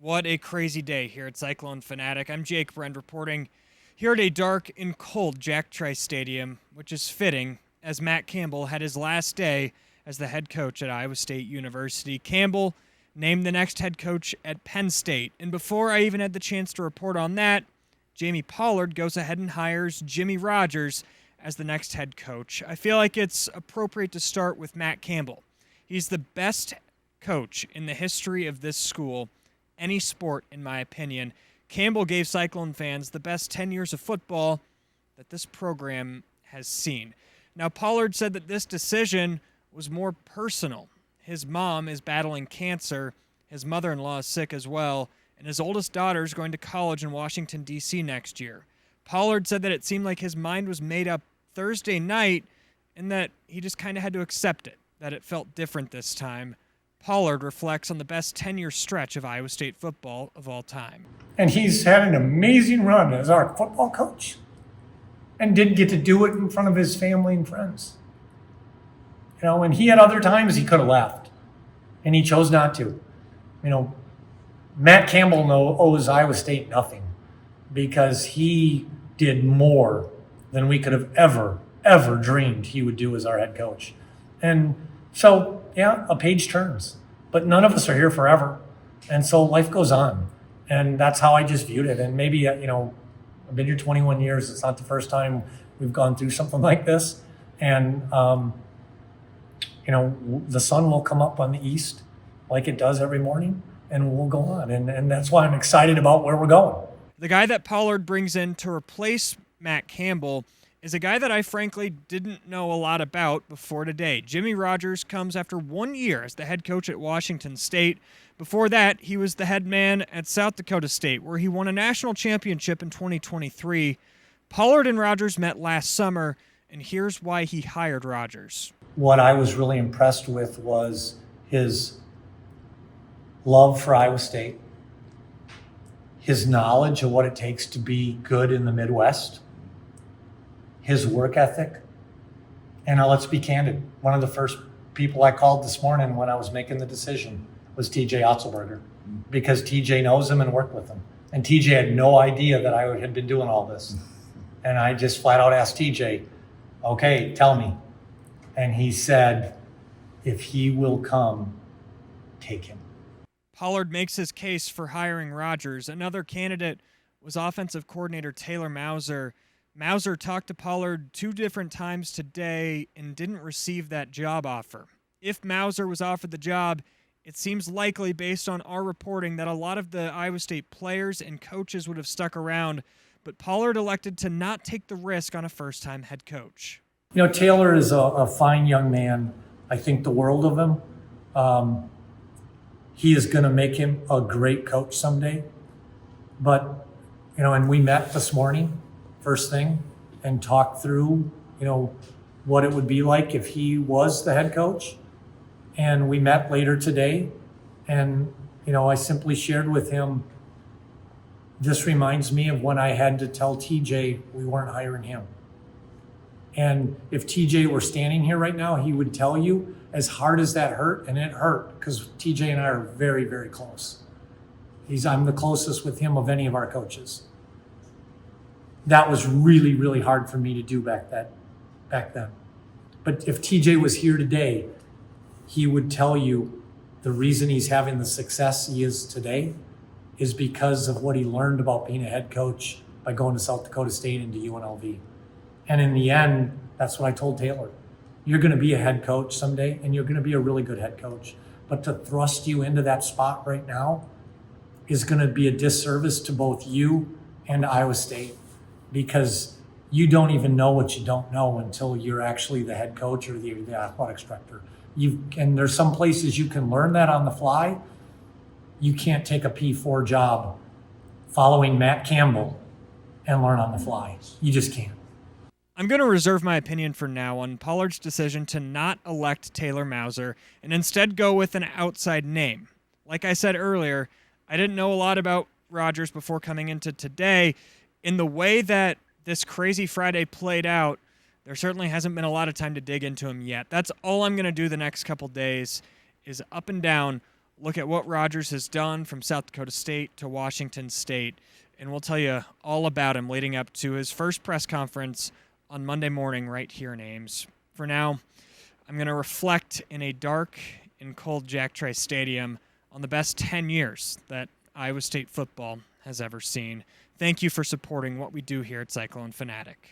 What a crazy day here at Cyclone Fanatic. I'm Jake Brend reporting here at a dark and cold Jack Trice Stadium, which is fitting as Matt Campbell had his last day as the head coach at Iowa State University. Campbell named the next head coach at Penn State. And before I even had the chance to report on that, Jamie Pollard goes ahead and hires Jimmy Rogers as the next head coach. I feel like it's appropriate to start with Matt Campbell. He's the best coach in the history of this school, any sport, in my opinion. Campbell gave Cyclone fans the best 10 years of football that this program has seen. Now, Pollard said that this decision was more personal. His mom is battling cancer, his mother-in-law is sick as well, and his oldest daughter is going to college in Washington, D.C. next year. Pollard said that it seemed like his mind was made up Thursday night and that he just kind of had to accept it, that it felt different this time. Pollard reflects on the best 10-year stretch of Iowa State football of all time. And he's had an amazing run as our football coach and didn't get to do it in front of his family and friends. You know, and he had other times he could have left, and he chose not to. You know, Matt Campbell owes Iowa State nothing because he did more than we could have ever dreamed he would do as our head coach. And so, yeah, a page turns, but none of us are here forever. And so life goes on. And that's how I just viewed it. And maybe, you know, I've been here 21 years. It's not the first time we've gone through something like this. And, you know, the sun will come up on the east like it does every morning, and we'll go on. And that's why I'm excited about where we're going. The guy that Pollard brings in to replace Matt Campbell is a guy that I frankly didn't know a lot about before today. Jimmy Rogers comes after 1 year as the head coach at Washington State. Before that, he was the head man at South Dakota State, where he won a national championship in 2023. Pollard and Rogers met last summer, and here's why he hired Rogers. What I was really impressed with was his love for Iowa State, his knowledge of what it takes to be good in the Midwest, his work ethic. And let's be candid. One of the first people I called this morning when I was making the decision was TJ Otzelberger, because TJ knows him and worked with him. And TJ had no idea that I had been doing all this. And I just flat out asked TJ, okay, tell me. And he said, if he will come, take him. Pollard makes his case for hiring Rogers. Another candidate was offensive coordinator Taylor Mauser. Mauser talked to Pollard 2 different times today and didn't receive that job offer. If Mauser was offered the job, it seems likely, based on our reporting, that a lot of the Iowa State players and coaches would have stuck around, but Pollard elected to not take the risk on a first-time head coach. You know, Taylor is a fine young man. I think the world of him. He is going to make him a great coach someday. But, you know, and we met this morning, first thing, and talked through, you know, what it would be like if he was the head coach. And we met later today, and, you know, I simply shared with him, this reminds me of when I had to tell TJ we weren't hiring him. And if TJ were standing here right now, he would tell you, as hard as that hurt, and it hurt, because TJ and I are very, very close. I'm the closest with him of any of our coaches. That was really, really hard for me to do back then. But if TJ was here today, he would tell you the reason he's having the success he is today is because of what he learned about being a head coach by going to South Dakota State and to UNLV. And in the end, that's what I told Taylor. You're going to be a head coach someday, and you're going to be a really good head coach. But to thrust you into that spot right now is going to be a disservice to both you and Iowa State, because you don't even know what you don't know until you're actually the head coach or the athletics director. And there's some places you can learn that on the fly. You can't take a P4 job following Matt Campbell and learn on the fly. You just can't. I'm going to reserve my opinion for now on Pollard's decision to not elect Taylor Mauser and instead go with an outside name. Like I said earlier, I didn't know a lot about Rogers before coming into today. In the way that this crazy Friday played out, there certainly hasn't been a lot of time to dig into him yet. That's all I'm going to do the next couple days is up and down look at what Rogers has done from South Dakota State to Washington State, and we'll tell you all about him leading up to his first press conference on Monday morning right here in Ames. For now, I'm going to reflect in a dark and cold Jack Trice Stadium on the best 10 years that Iowa State football has ever seen. Thank you for supporting what we do here at Cyclone Fanatic.